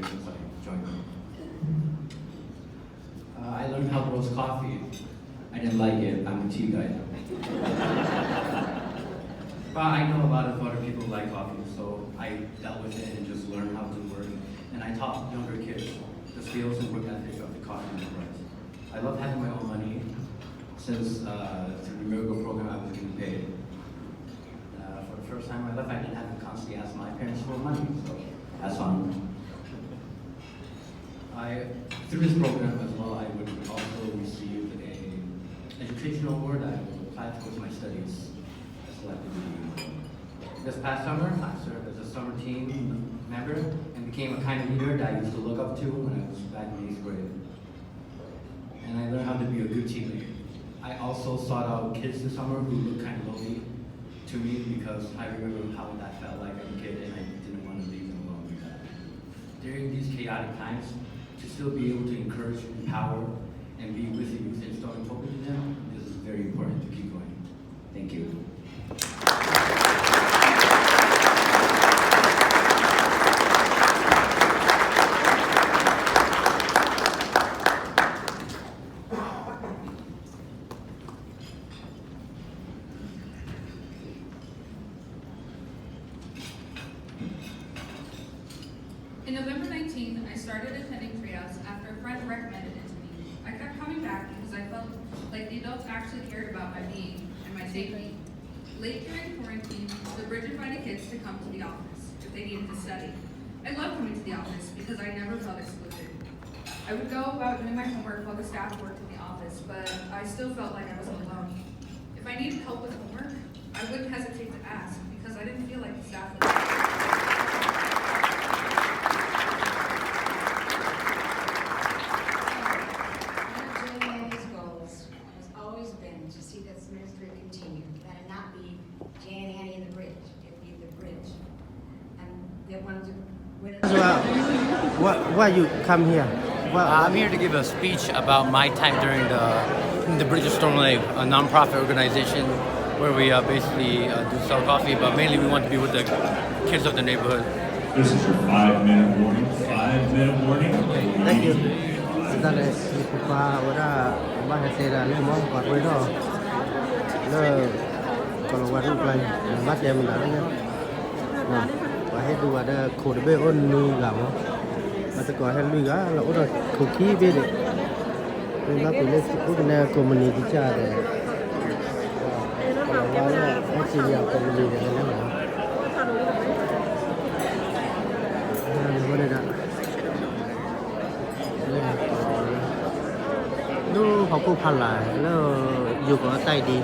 since I joined. I learned how to roast coffee. I didn't like it. I'm a tea guy. But I know a lot of other people like coffee, so I dealt with it and just learned how to work. And I taught younger kids the skills and work ethic of the coffee enterprise. I love having my own money. Since through the Miracle program, I was getting paid. For the first time in my life, I didn't have to constantly ask my parents for money, so that's fun. Through this program as well, I would also receive an educational award. I would apply towards my studies. This past summer, I served as a summer team member and became a kind of leader that I used to look up to when I was back in 8th grade. And I learned how to be a good team leader. I also sought out kids this summer who looked kind of lonely to me because I remember how that felt like as a kid and I didn't want to leave them alone with that. During these chaotic times, to still be able to encourage, empower, and be with the youth and installing focus in them, this is very important to keep going. Thank you. In November 19th, I started attending tryouts after a friend recommended it to me. I kept coming back because I felt like the adults actually cared about my being and my safety. Late during quarantine, the bridge invited kids to come to the office if they needed to study. I loved coming to the office because I never felt excluded. I would go about doing my homework while the staff worked in the office, but I still felt like I wasn't alone. If I needed help with homework, I wouldn't hesitate to ask because I didn't feel like the staff was Why you come here? I'm here to give a speech about my time during the BVU Storm, a non-profit organization where we basically do sell coffee, but mainly we want to be with the kids of the neighborhood. This is your 5-minute warning. 5-minute warning. Thank you. Dale, disculpa, ahora vas a hacer algo más para ruido. No, con lo cual play, bắt em mình đã nhá. Và hết đủ ada code be on nu gam. Mà tất cả hết lui gà là ora cookie be de. Nên là cái này cũng là community cha de. Còn là cái gì nhà community de là. Đây là nó họ cũng phản lại, nó dù có tay đi.